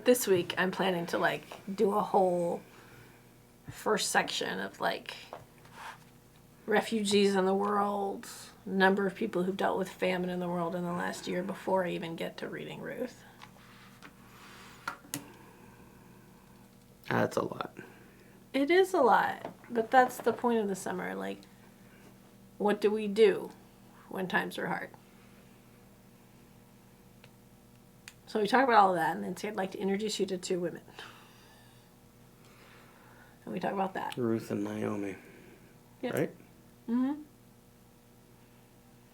But this week I'm planning to like do a whole first section of like refugees in the world, number of people who've dealt with famine in the world in the last year before I even get to reading Ruth. That's a lot. It is a lot, but that's the point of the summer. Like, what do we do when times are hard? So we talk about all of that, and then say I'd like to introduce you to two women. And we talk about that. Ruth and Naomi. Yep. Right? Mm-hmm.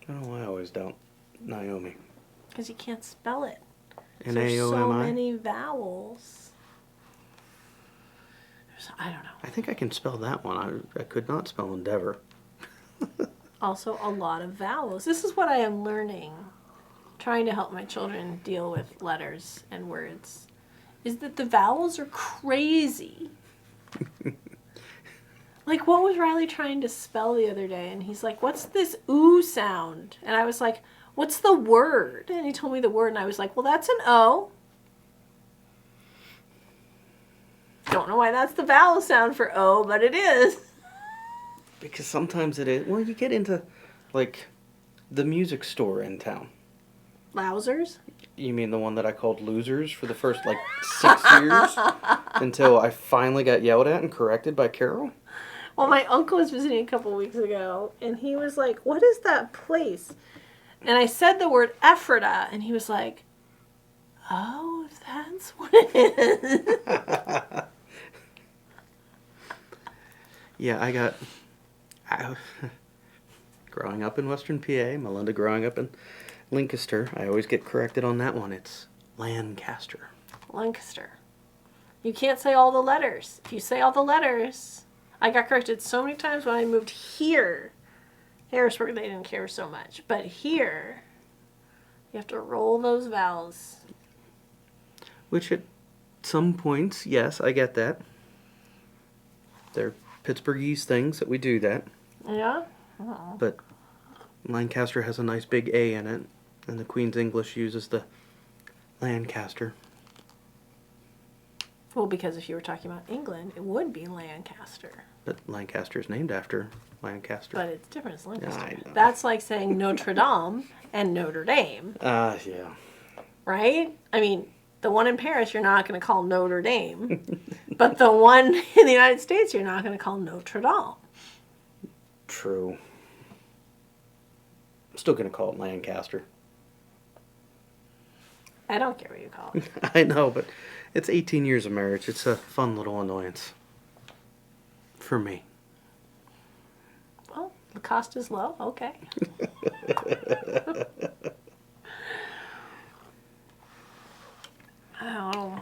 I don't know why I always doubt Naomi. Because you can't spell it. N-A-O-M-I? There's so many vowels. I don't know. I think I can spell that one. I could not spell endeavor. Also, a lot of vowels. This is what I am learning, trying to help my children deal with letters and words, is that the vowels are crazy. Like, what was Riley trying to spell the other day? And he's like, what's this ooh sound? And I was like, what's the word? And he told me the word, and I was like, well, that's an O. Don't know why that's the vowel sound for O, but it is. Because sometimes it is. Well, you get into, like, the music store in town. Lousers? You mean the one that I called Losers for the first, 6 years? Until I finally got yelled at and corrected by Carol? Well, my uncle was visiting a couple weeks ago, and he was like, what is that place? And I said the word Ephrata, and he was like, oh, that's what it is. Yeah, growing up in Western PA, Melinda growing up in Lancaster, I always get corrected on that one. It's Lancaster. Lancaster. You can't say all the letters. If you say all the letters, I got corrected so many times when I moved here. Harrisburg, they didn't care so much. But here, you have to roll those vowels. Which at some points, yes, I get that. They're Pittsburghese things that we do that. Yeah? Oh. But Lancaster has a nice big A in it, and the Queen's English uses the Lancaster. Well, because if you were talking about England, it would be Lancaster. But Lancaster is named after Lancaster. But it's different. It's Lancaster. I know. That's like saying Notre Dame and Notre Dame. Yeah. Right? I mean, the one in Paris you're not going to call Notre Dame. But the one in the United States you're not going to call Notre Dame. True. I'm still going to call it Lancaster. I don't care what you call it. I know, but it's 18 years of marriage. It's a fun little annoyance. For me. Well, the cost is low. Okay. Oh.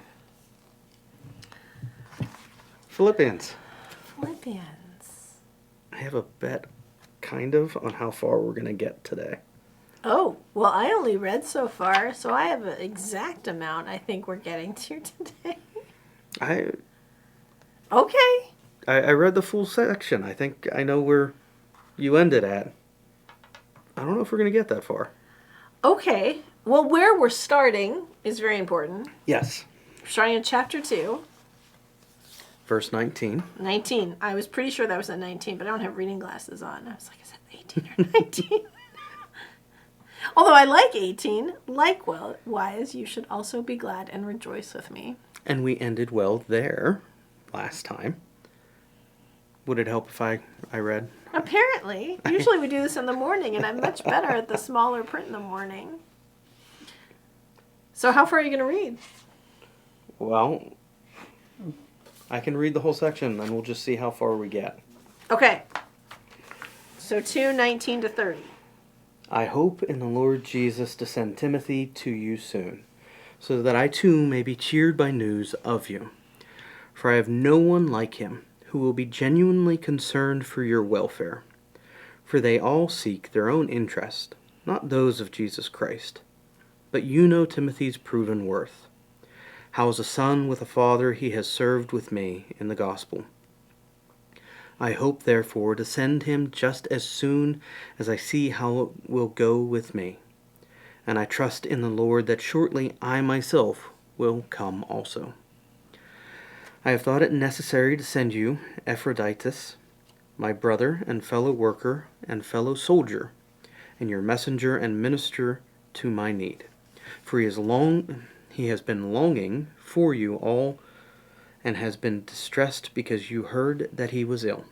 Philippians. Philippians. I have a bet, kind of, on how far we're going to get today. Oh, well, I only read so far, so I have an exact amount I think we're getting to today. Okay. I read the full section. I think I know where you ended at. I don't know if we're going to get that far. Okay. Well, where we're starting is very important. Yes. We're starting in chapter 2. Verse 19. 19. I was pretty sure that was at 19, but I don't have reading glasses on. I was like, is that 18 or 19? Although I like 18. Likewise, you should also be glad and rejoice with me. And we ended well there last time. Would it help if I read? Apparently. Usually we do this in the morning, and I'm much better at the smaller print in the morning. So how far are you going to read? Well, I can read the whole section, and we'll just see how far we get. Okay. So 2:19 to 30. I hope in the Lord Jesus to send Timothy to you soon, so that I too may be cheered by news of you. For I have no one like him, who will be genuinely concerned for your welfare. For they all seek their own interest, not those of Jesus Christ. But you know Timothy's proven worth. How as a son with a father he has served with me in the gospel. I hope, therefore, to send him just as soon as I see how it will go with me. And I trust in the Lord that shortly I myself will come also. I have thought it necessary to send you Epaphroditus, my brother and fellow worker and fellow soldier, and your messenger and minister to my need. For he has been longing for you all, and has been distressed because you heard that he was ill.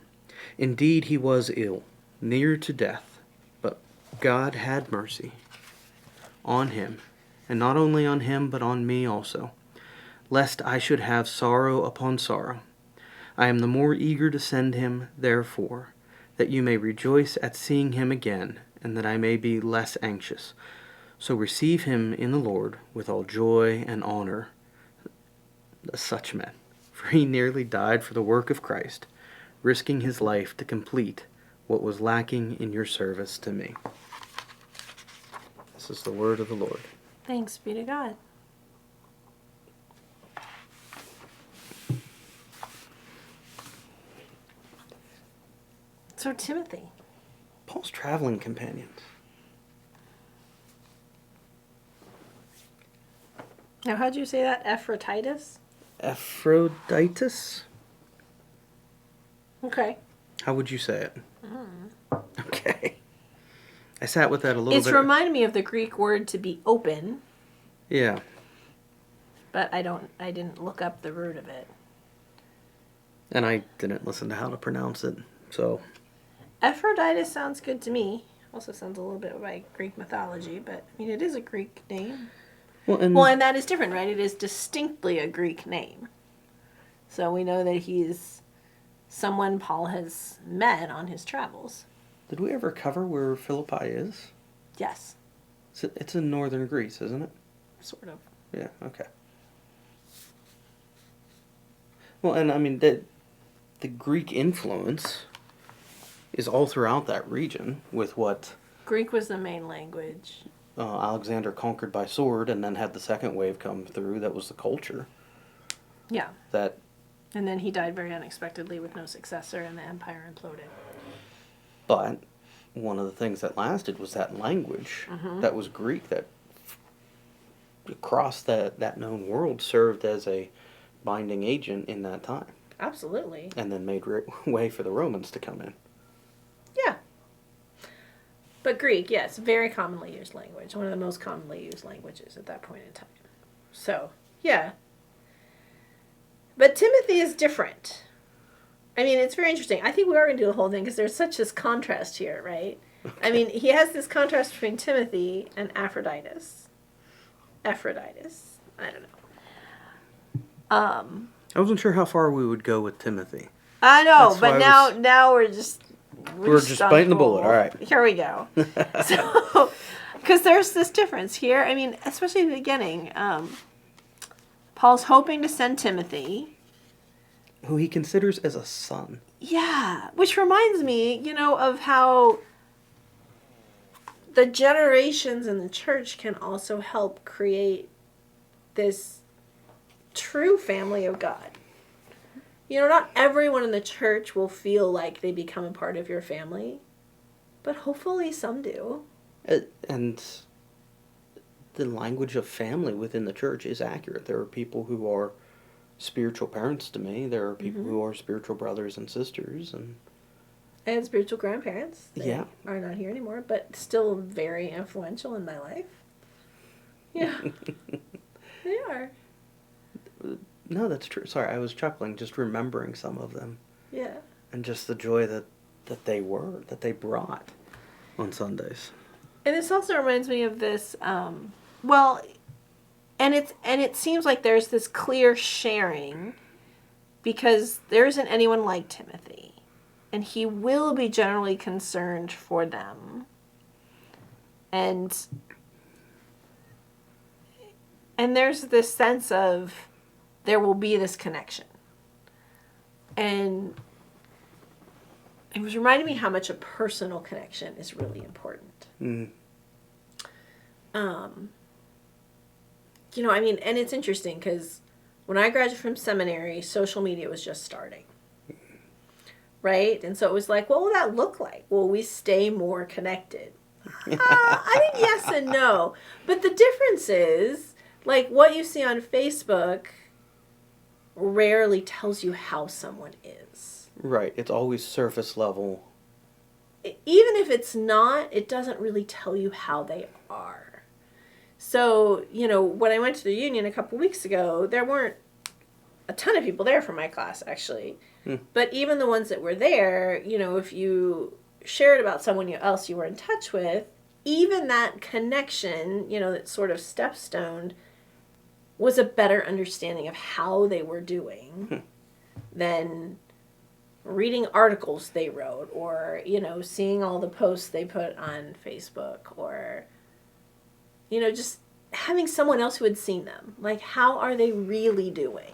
Indeed, he was ill, near to death, but God had mercy on him, and not only on him, but on me also, lest I should have sorrow upon sorrow. I am the more eager to send him, therefore, that you may rejoice at seeing him again, and that I may be less anxious. So receive him in the Lord with all joy and honor, such men. For he nearly died for the work of Christ, risking his life to complete what was lacking in your service to me. This is the word of the Lord. Thanks be to God. So Timothy. Paul's traveling companions. Now, how'd you say that? Epaphroditus? Epaphroditus? Okay. How would you say it? Okay. I sat with that a little bit. It's reminding me of the Greek word to be open, Yeah. but I didn't look up the root of it. And I didn't listen to how to pronounce it, so. Epaphroditus sounds good to me. Also sounds a little bit like Greek mythology, but I mean, it is a Greek name. Well, and that is different, right? It is distinctly a Greek name. So we know that he's someone Paul has met on his travels. did we ever cover where Philippi is? Yes, It's in northern Greece, isn't it? sort of. Yeah, okay. Well, and I mean, the Greek influence is all throughout that region with what Greek was the main language. Alexander conquered by sword and then had the second wave come through. That was the culture. Yeah. That. And then he died very unexpectedly with no successor, and the empire imploded. But one of the things that lasted was that language that was Greek that across that known world served as a binding agent in that time. Absolutely. And then made way for the Romans to come in. Yeah. But Greek, yes, very commonly used language. One of the most commonly used languages at that point in time. So, yeah. But Timothy is different. I mean, it's very interesting. I think we are going to do the whole thing because there's such this contrast here, right? Okay. I mean, he has this contrast between Timothy and Epaphroditus. Epaphroditus. I don't know. I wasn't sure how far we would go with Timothy. I know, but now we're just biting the bullet. All right. Here we go. So, because there's this difference here. I mean, especially in the beginning, Paul's hoping to send Timothy, who he considers as a son. Yeah, which reminds me, of how the generations in the church can also help create this true family of God. Not everyone in the church will feel like they become a part of your family, but hopefully some do. And the language of family within the church is accurate. There are people who are spiritual parents to me. There are people who are spiritual brothers and sisters. And spiritual grandparents. They Yeah. are not here anymore, but still very influential in my life. Yeah. They are. No, that's true. Sorry, I was chuckling just remembering some of them. Yeah. And just the joy that they brought on Sundays. And this also reminds me of this, and it seems like there's this clear sharing because there isn't anyone like Timothy. And he will be generally concerned for them. And there's this sense of there will be this connection. And it was reminding me how much a personal connection is really important. Mm. And it's interesting because when I graduated from seminary, social media was just starting. Right? And so it was like, what will that look like? Will we stay more connected? I think yes and no. But the difference is Like, what you see on Facebook rarely tells you how someone is. Right. It's always surface level. Even if it's not, it doesn't really tell you how they are. So, when I went to the union a couple weeks ago, there weren't a ton of people there from my class, actually. But even the ones that were there, if you shared about someone else you were in touch with, even that connection, that sort of stepstone, was a better understanding of how they were doing than reading articles they wrote or, seeing all the posts they put on Facebook or, just having someone else who had seen them. Like, how are they really doing?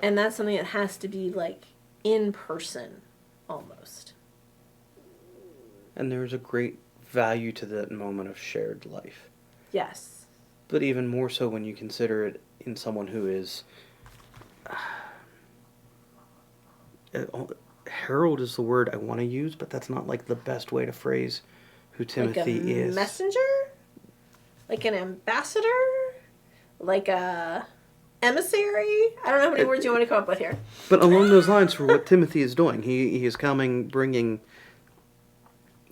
And that's something that has to be, like, in person, almost. And there's a great value to that moment of shared life. Yes. But even more so when you consider it in someone who is... herald is the word I want to use, but that's not, like, the best way to phrase who Timothy is. Like a messenger? Like an ambassador? Like a... emissary? I don't know how many words you want to come up with here. But along those lines, for what Timothy is doing, he is coming, bringing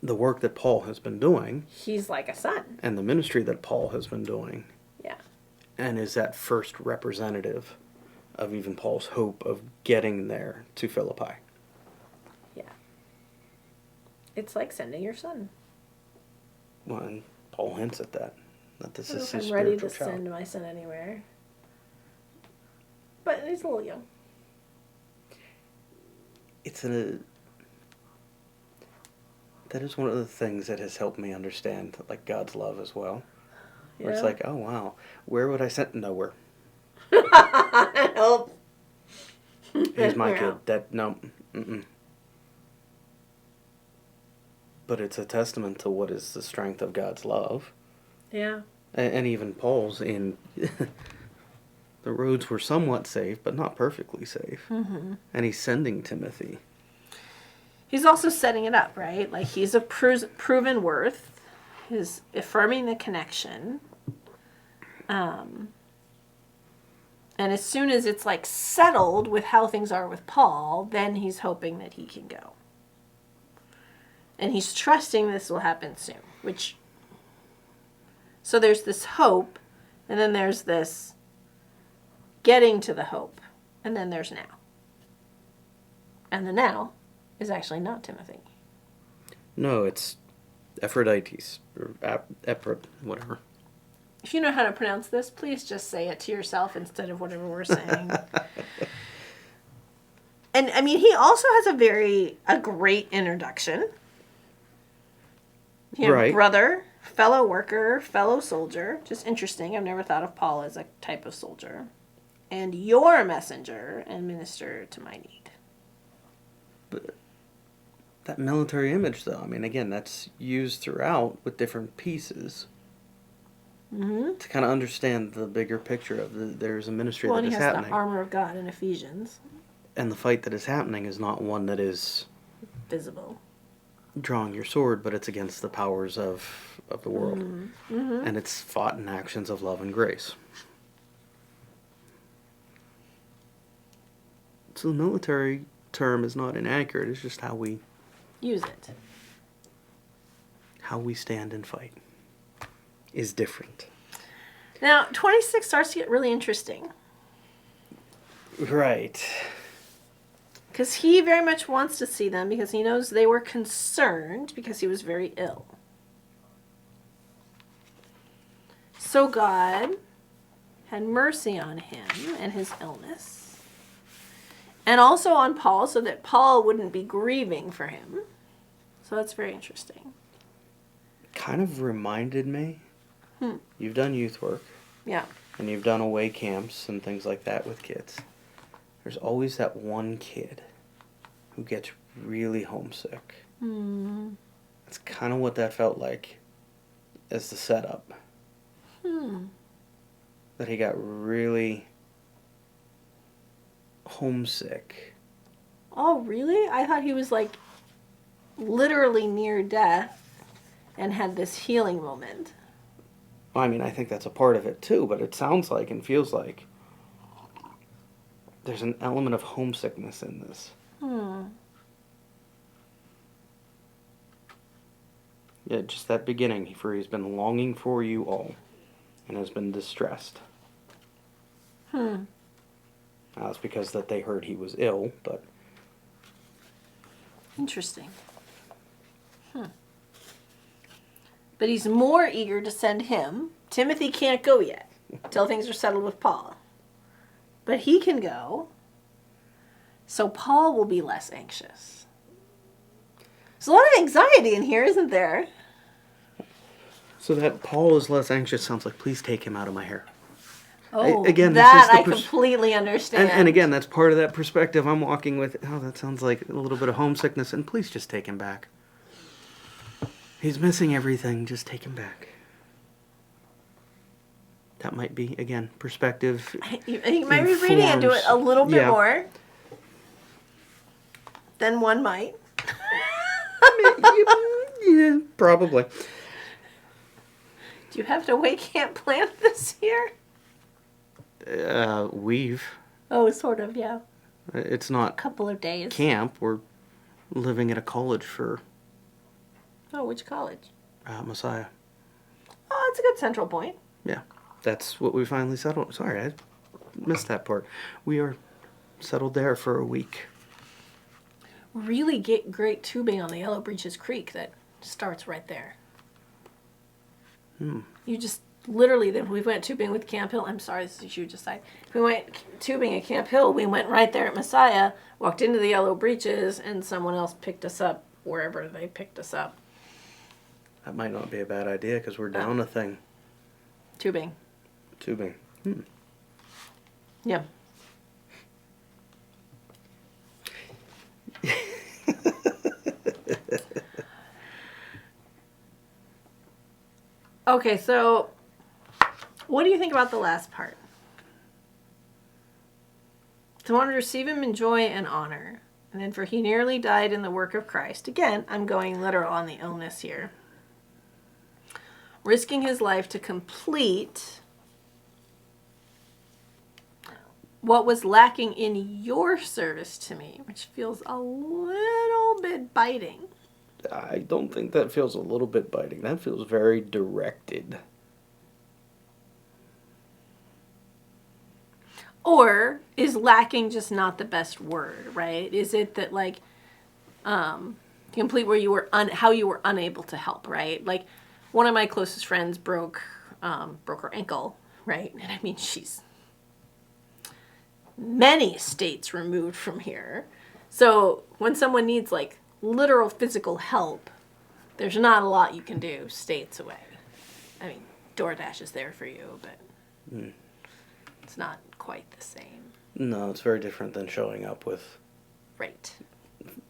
the work that Paul has been doing. He's like a son. And the ministry that Paul has been doing. Yeah. And is that first representative of even Paul's hope of getting there to Philippi. Yeah. It's like sending your son. Well, and Paul hints at that. That this is his I'm ready spiritual to child. send my son anywhere. But he's a little young. That is one of the things that has helped me understand, like, God's love as well. Yeah. Where it's like, oh wow, where would I send? Nowhere. Help. He's my kid. No. But it's a testament to what is the strength of God's love. Yeah. And even Paul's in... the roads were somewhat safe, but not perfectly safe. Mm-hmm. And he's sending Timothy. He's also setting it up, right? Like, he's a proven worth. He's affirming the connection. And as soon as it's, like, settled with how things are with Paul, then he's hoping that he can go. And he's trusting this will happen soon, which... So there's this hope, and then there's this getting to the hope, and then there's now. And the now is actually not Timothy. No, it's Ephrodites, or whatever. If you know how to pronounce this, please just say it to yourself instead of whatever we're saying. And, I mean, he also has a great introduction. Right. Brother, fellow worker, fellow soldier. Just interesting. I've never thought of Paul as a type of soldier. And your messenger and minister to my need. But that military image, though, I mean, again, that's used throughout with different pieces. Mm-hmm. To kind of understand the bigger picture of there's a ministry that is happening. Well, and he has the armor of God in Ephesians. And the fight that is happening is not one that is... visible. Drawing your sword, but it's against the powers of the world. Mm-hmm. And it's fought in actions of love and grace. So the military term is not inaccurate, it's just how we... use it. How we stand and fight is different. Now, 26 starts to get really interesting. Right. Because he very much wants to see them because he knows they were concerned because he was very ill. So God had mercy on him and his illness. And also on Paul so that Paul wouldn't be grieving for him. So that's very interesting. Kind of reminded me. You've done youth work. Yeah. And you've done away camps and things like that with kids. There's always that one kid who gets really homesick. Mm. That's kind of what that felt like as the setup. That he got really homesick. Oh, really? I thought he was like literally near death and had this healing moment. I mean, I think that's a part of it too, but it sounds like and feels like there's an element of homesickness in this. Yeah, just that beginning, for he's been longing for you all and has been distressed. Now, it's because that they heard he was ill, but... Interesting. But he's more eager to send him. Timothy can't go yet till things are settled with Paul. But he can go, so Paul will be less anxious. There's a lot of anxiety in here, isn't there? So that Paul is less anxious sounds like, please take him out of my hair. Oh, Again, that I completely understand. And again, that's part of that perspective I'm walking with. Oh, that sounds like a little bit of homesickness, and please just take him back. He's missing everything, just take him back. That might be, again, perspective. You might be reading into it a little bit more than one might. Yeah, probably. Do you have to away camp plan this year? We've. Oh, sort of, yeah. It's not a couple of days. Camp. We're living at a college for... Oh, which college? Messiah. Oh, it's a good central point. Yeah. That's what we finally settled. Sorry, I missed that part. We are settled there for a week. Really get great tubing on the Yellow Breeches Creek that starts right there. You just literally, we went tubing with Camp Hill. I'm sorry, this is a huge aside. We went tubing at Camp Hill. We went right there at Messiah, walked into the Yellow Breeches, and someone else picked us up wherever they picked us up. That might not be a bad idea because we're down a thing. Tubing. Yeah. Okay, so what do you think about the last part? To want to receive him in joy and honor. And then for he nearly died in the work of Christ. Again, I'm going literal on the illness here. Risking his life to complete what was lacking in your service to me, which feels a little bit biting. I don't think that feels a little bit biting. That feels very directed. Or is lacking just not the best word, right? Is it that like complete where you were how you were unable to help, right? Like one of my closest friends broke her ankle, right? And I mean she's many states removed from here. So when someone needs like literal physical help, there's not a lot you can do states away. I mean, DoorDash is there for you, but it's not quite the same. No, it's very different than showing up with... Right.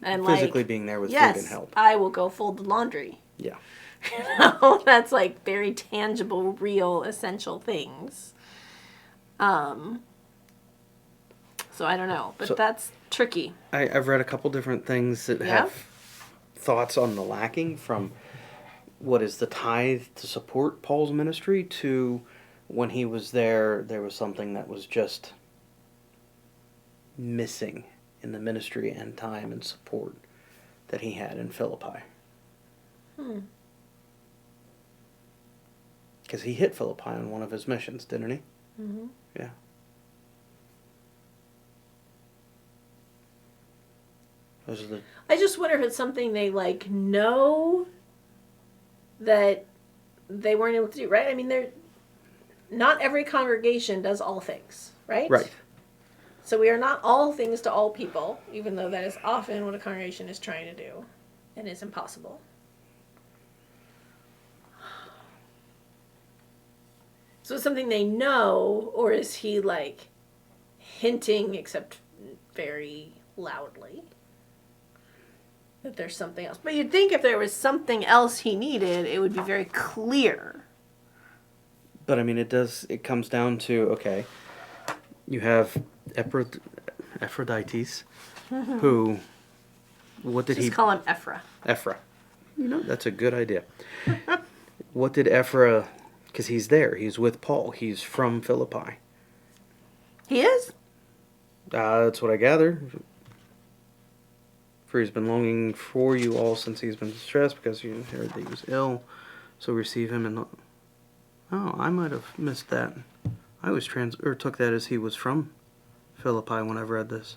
And physically being there with food and help. I will go fold the laundry. Yeah. You know, that's like very tangible, real, essential things. So I don't know, but that's tricky. I've read a couple different things that have thoughts on the lacking, from what is the tithe to support Paul's ministry to when he was there was something that was just missing in the ministry and time and support that he had in Philippi. Because he hit Philippi on one of his missions, didn't he? Mm-hmm. Yeah. Those are the... I just wonder if it's something they like know that they weren't able to do, right? I mean, not every congregation does all things, right? Right. So we are not all things to all people, even though that is often what a congregation is trying to do, and is impossible. So it's something they know, or is he like hinting, except very loudly, that there's something else? But you'd think if there was something else he needed, it would be very clear. But I mean, it comes down to, okay, you have Epaphroditus, who, what did Just call him Ephra. Ephra. You know, that's a good idea. What did Ephra Because he's there. He's with Paul. He's from Philippi. He is? That's what I gather. For he's been longing for you all since he's been distressed, because you heard that he was ill. So receive him and... Oh, I might have missed that. I was took that as he was from Philippi when I read this.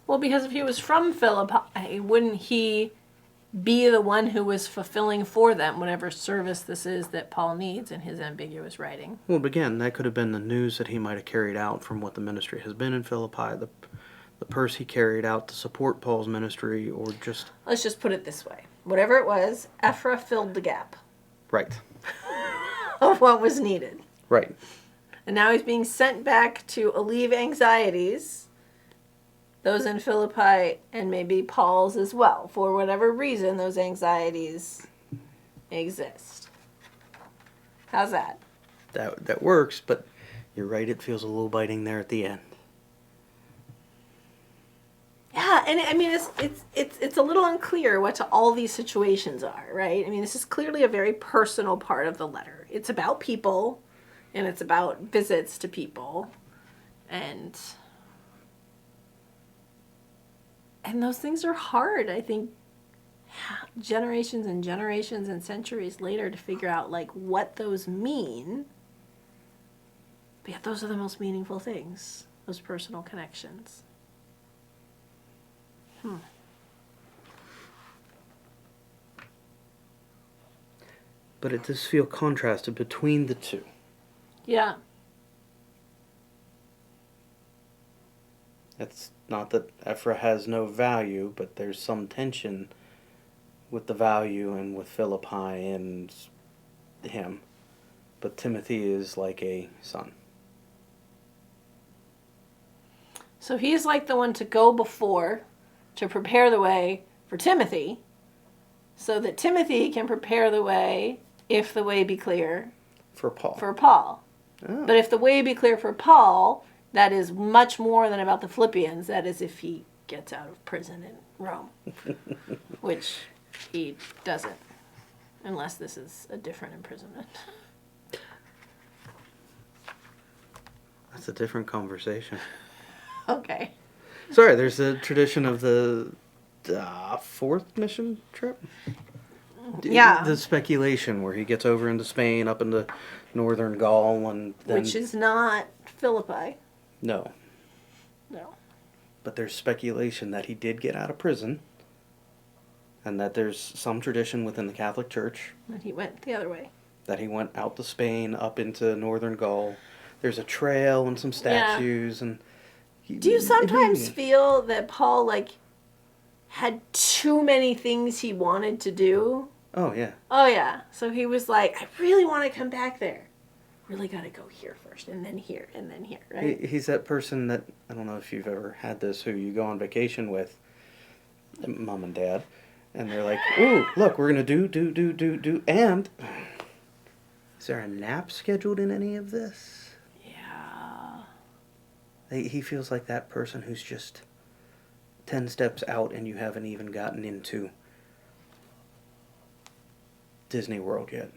Well, because if he was from Philippi, wouldn't he be the one who was fulfilling for them whatever service this is that Paul needs in his ambiguous writing? Well, but again, that could have been the news that he might have carried out from what the ministry has been in Philippi, the purse he carried out to support Paul's ministry, or just... Let's just put it this way. Whatever it was, Ephra filled the gap Right. of what was needed. Right. And now he's being sent back to alleviate anxieties, those in Philippi and maybe Paul's as well. For whatever reason, those anxieties exist. How's that? That works, but you're right, it feels a little biting there at the end. Yeah, and I mean it's a little unclear what all these situations are, right? I mean, this is clearly a very personal part of the letter. It's about people, and it's about visits to people, and those things are hard, I think, generations and generations and centuries later, to figure out like what those mean. But yet those are the most meaningful things, those personal connections. But it does feel contrasted between the two. Yeah. It's not that Ephra has no value, but there's some tension with the value and with Philippi and him. But Timothy is like a son. So he's like the one to go before, to prepare the way for Timothy, so that Timothy can prepare the way, if the way be clear, For Paul. for Paul. Oh. But if the way be clear for Paul, that is much more than about the Philippians. That is if he gets out of prison in Rome, which he doesn't, unless this is a different imprisonment. That's a different conversation. Okay. Sorry, there's a tradition of the fourth mission trip? Yeah. The speculation where he gets over into Spain, up into northern Gaul, and then... Which is not Philippi. No. No. But there's speculation that he did get out of prison, and that there's some tradition within the Catholic Church And he went the other way. that he went out to Spain, up into northern Gaul. There's a trail and some statues, and... Do you sometimes feel that Paul, like, had too many things he wanted to do? Oh, yeah. Oh, yeah. So he was like, I really want to come back there. Really got to go here first, and then here, and then here, right? He's that person that, I don't know if you've ever had this, who you go on vacation with, mom and dad, and they're like, ooh, look, we're going to do, and is there a nap scheduled in any of this? He feels like that person who's just 10 steps out and you haven't even gotten into Disney World yet.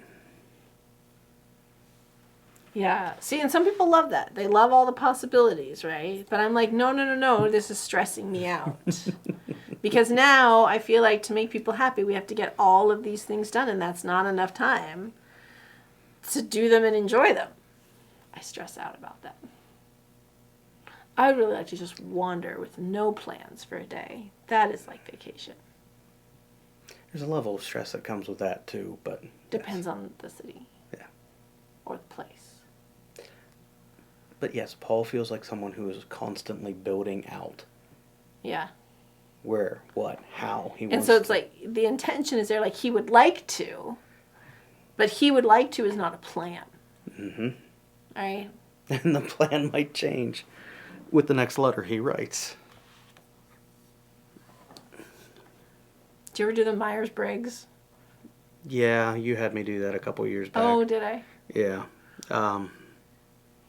Yeah. See, and some people love that. They love all the possibilities, right? But I'm like, no, this is stressing me out. Because now I feel like to make people happy, we have to get all of these things done, and that's not enough time to do them and enjoy them. I stress out about that. I would really like to just wander with no plans for a day. That is like vacation. There's a level of stress that comes with that too, but... Depends on the city. Yeah. Or the place. But yes, Paul feels like someone who is constantly building out. Yeah. Where, what, how he wants to. And so it's like, the intention is there, like he would like to, but he would like to is not a plan. Mm-hmm. Right? And the plan might change with the next letter he writes. Do you ever do the Myers-Briggs? Yeah, you had me do that a couple years back. Oh, did I? Yeah.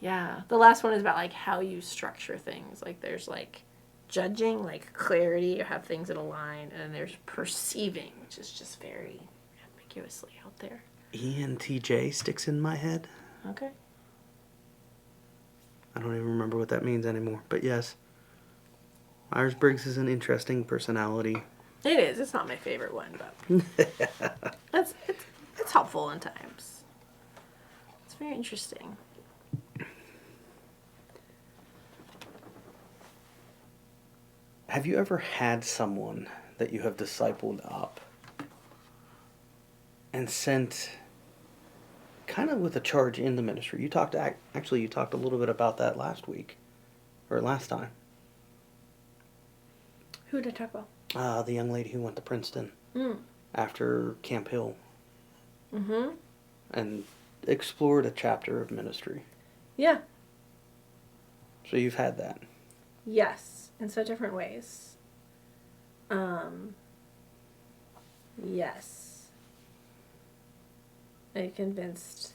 Yeah. The last one is about like how you structure things. Like there's like judging, like clarity, you have things that align, and then there's perceiving, which is just very ambiguously out there. ENTJ sticks in my head. Okay. I don't even remember what that means anymore. But yes, Myers-Briggs is an interesting personality. It is. It's not my favorite one, but it's helpful in times. It's very interesting. Have you ever had someone that you have discipled up and sent kind of with a charge in the ministry? You talked a little bit about that last week or last time. Who did I talk about? The young lady who went to Princeton Mm. after Camp Hill Mm-hmm. and explored a chapter of ministry. Yeah. So you've had that. Yes, in so different ways. Yes. I convinced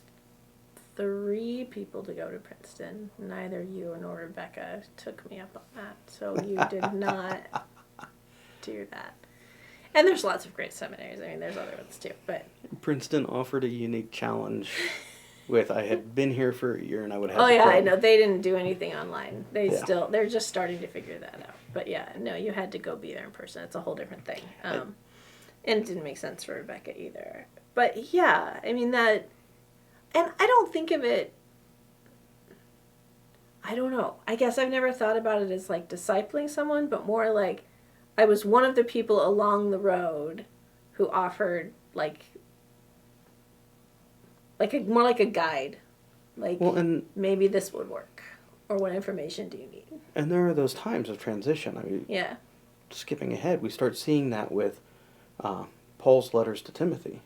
3 people to go to Princeton. Neither you nor Rebecca took me up on that. So you did not do that. And there's lots of great seminaries. I mean, there's other ones too. But Princeton offered a unique challenge with I had been here for a year and I would have oh to yeah, quit. I know. They didn't do anything online. Yeah. They're just starting to figure that out. But yeah, no, you had to go be there in person. It's a whole different thing. And it didn't make sense for Rebecca either. But yeah, I mean that, and I don't think of it, I don't know. I guess I've never thought about it as like discipling someone, but more like I was one of the people along the road who offered more like a guide. Like, Well, and maybe this would work. Or what information do you need? and there are those times of transition. I mean, Yeah. skipping ahead, we start seeing that with Paul's letters to Timothy,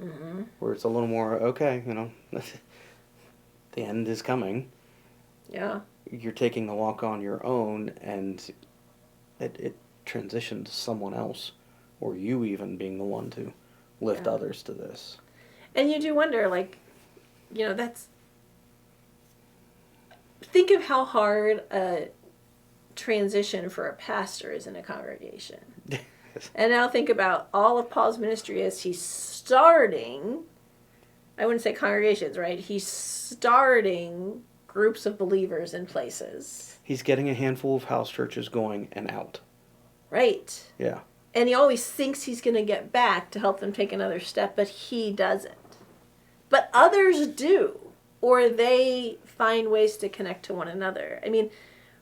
Mm-hmm. where it's a little more, okay, the end is coming. Yeah. You're taking the walk on your own, and it transitions to someone else, or you even being the one to lift Yeah. others to this. And you do wonder, that's... Think of how hard a transition for a pastor is in a congregation. And now think about all of Paul's ministry as he's starting, I wouldn't say congregations, right? He's starting groups of believers in places. He's getting a handful of house churches going and out. Right. Yeah. And he always thinks he's going to get back to help them take another step, but he doesn't. But others do, or they find ways to connect to one another. I mean,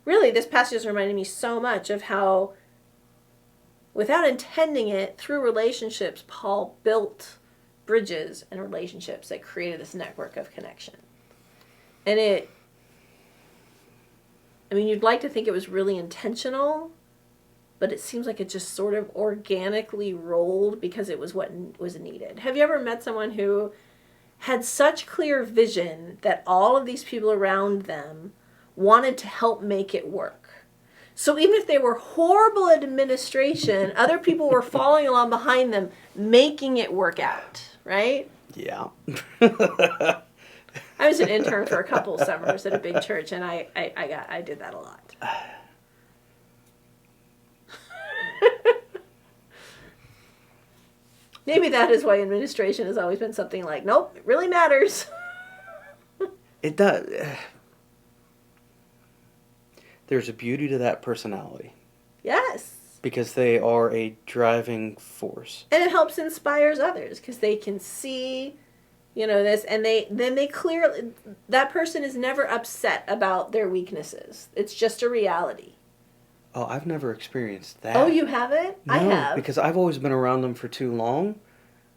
really, this passage is reminding me so much of how, without intending it, through relationships, Paul built bridges and relationships that created this network of connection. And you'd like to think it was really intentional, but it seems like it just sort of organically rolled because it was what was needed. Have you ever met someone who had such clear vision that all of these people around them wanted to help make it work? So even if they were horrible at administration, other people were following along behind them, making it work out, right? Yeah. I was an intern for a couple of summers at a big church, and I did that a lot. Maybe that is why administration has always been something like, nope, it really matters. It does. There's a beauty to that personality. Yes. Because they are a driving force. And it helps inspires others because they can see, this, and they clearly, that person is never upset about their weaknesses. It's just a reality. Oh, I've never experienced that. Oh, you haven't? No, I have. because I've always been around them for too long,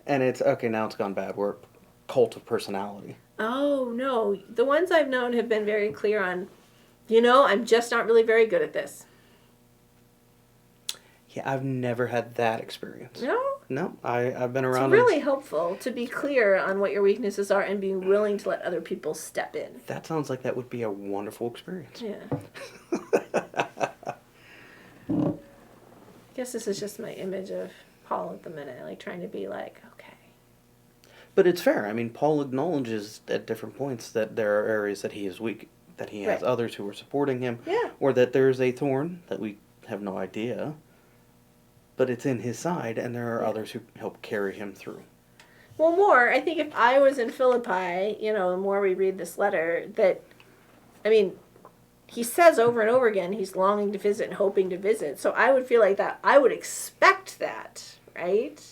and it's, okay, now it's gone bad. We're a cult of personality. Oh, no. The ones I've known have been very clear on, I'm just not really very good at this. Yeah, I've never had that experience. No? No, I've been around It's really helpful to be clear on what your weaknesses are and being willing to let other people step in. That sounds like that would be a wonderful experience. Yeah. I guess this is just my image of Paul at the minute, like trying to be like, okay. But it's fair. I mean, Paul acknowledges at different points that there are areas that he is weak, that he has Right. others who are supporting him, Yeah. or that there's a thorn that we have no idea, but it's in his side, and there are Yeah. others who help carry him through. Well, more, I think if I was in Philippi, the more we read this letter, he says over and over again he's longing to visit and hoping to visit. So I would feel like that. I would expect that, right?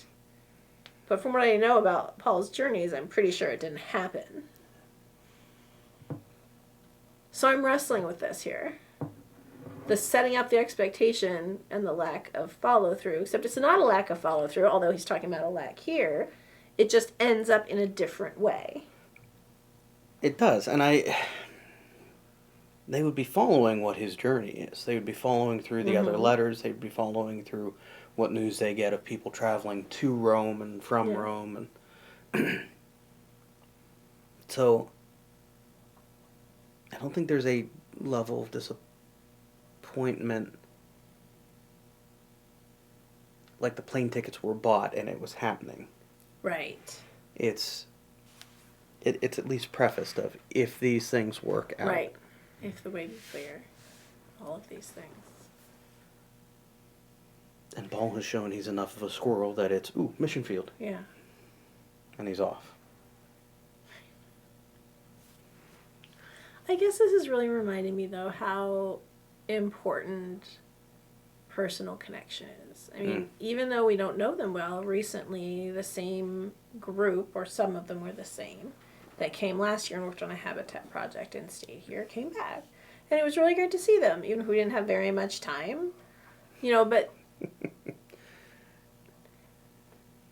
But from what I know about Paul's journeys, I'm pretty sure it didn't happen. So I'm wrestling with this here. The setting up the expectation and the lack of follow-through, except it's not a lack of follow-through, although he's talking about a lack here. It just ends up in a different way. It does, and they would be following what his journey is. They would be following through the other letters. They'd be following through what news they get of people traveling to Rome and from Rome. And so I don't think there's a level of disappointment like the plane tickets were bought and it was happening. Right. It's at least prefaced of if these things work out. Right. If the way be clear. All of these things. And Paul has shown he's enough of a squirrel that it's, mission field. Yeah. And he's off. I guess this is really reminding me, though, how important personal connection is. I mean, even though we don't know them well, recently the same group, or some of them were the same, that came last year and worked on a habitat project and stayed here, came back. And it was really great to see them, even if we didn't have very much time. But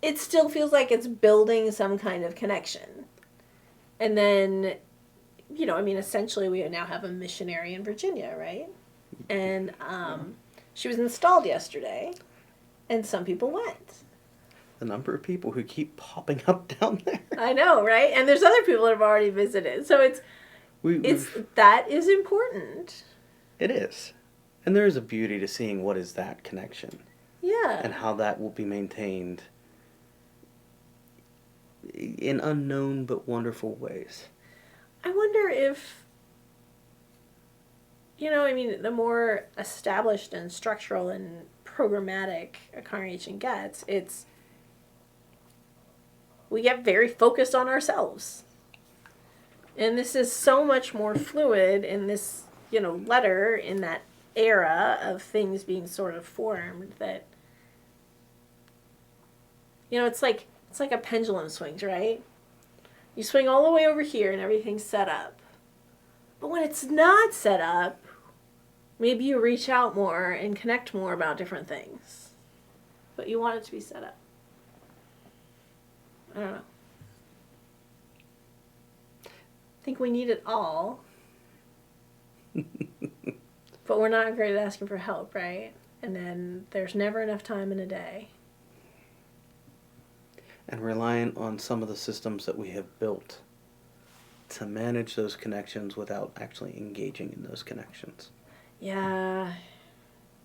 it still feels like it's building some kind of connection. And then, essentially we now have a missionary in Virginia, right? And she was installed yesterday, and some people went. The number of people who keep popping up down there. I know, right? And there's other people that have already visited. So that is important. It is. And there is a beauty to seeing what is that connection. Yeah. And how that will be maintained in unknown but wonderful ways. I wonder if, the more established and structural and programmatic a congregation gets, we get very focused on ourselves. And this is so much more fluid in this, letter, in that era of things being sort of formed, that, it's like a pendulum swings, right? You swing all the way over here and everything's set up. But when it's not set up, maybe you reach out more and connect more about different things. But you want it to be set up. I don't know. I think we need it all. But we're not great at asking for help, right? And then there's never enough time in a day. And reliant on some of the systems that we have built to manage those connections without actually engaging in those connections. Yeah.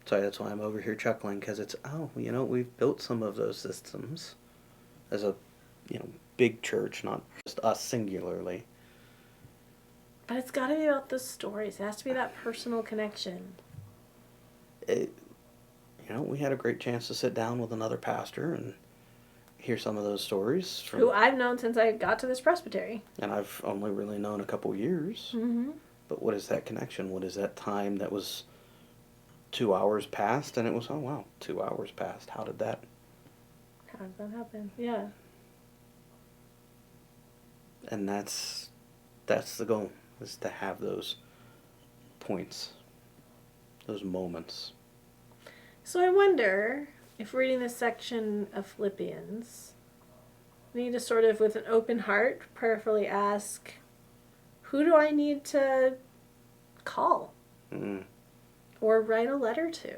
Sorry, that's why I'm over here chuckling, because it's, we've built some of those systems as a, big church, not just us singularly. But it's got to be about the stories. It has to be that personal connection. We had a great chance to sit down with another pastor and hear some of those stories. Who I've known since I got to this presbytery. And I've only really known a couple years. Mm-hmm. But what is that connection? What is that time that was 2 hours past? And it was, 2 hours passed. How did that happen? Yeah. And that's the goal, is to have those points, those moments. So I wonder if reading this section of Philippians, we need to sort of, with an open heart, prayerfully ask, who do I need to call? Or write a letter to?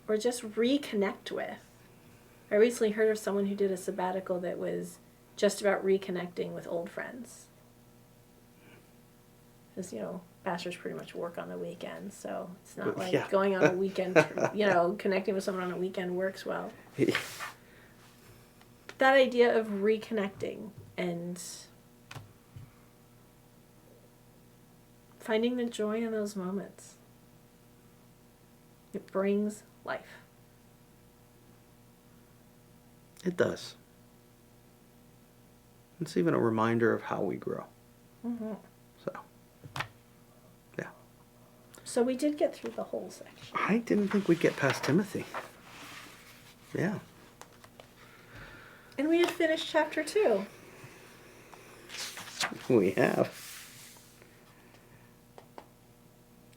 Or just reconnect with? I recently heard of someone who did a sabbatical that was just about reconnecting with old friends. Because, pastors pretty much work on the weekends, so it's not like going on a weekend, connecting with someone on a weekend works well. That idea of reconnecting and finding the joy in those moments. It brings life. It does. It's even a reminder of how we grow. Mm-hmm. So, yeah. So we did get through the whole section. I didn't think we'd get past Timothy. Yeah. And we had finished chapter 2. We have.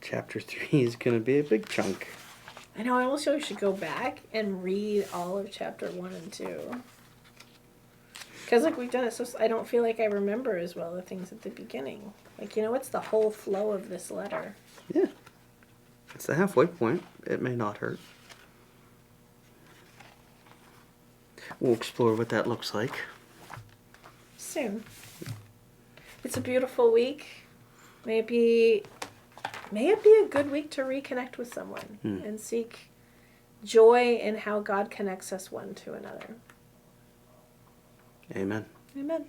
Chapter 3 is going to be a big chunk. I know, I almost feel we should go back and read all of chapter 1 and 2. Because, like, we've done it, so I don't feel like I remember as well the things at the beginning. Like, what's the whole flow of this letter? Yeah. It's the halfway point. It may not hurt. We'll explore what that looks like. Soon. It's a beautiful week. May it be a good week to reconnect with someone and seek joy in how God connects us one to another. Amen. Amen.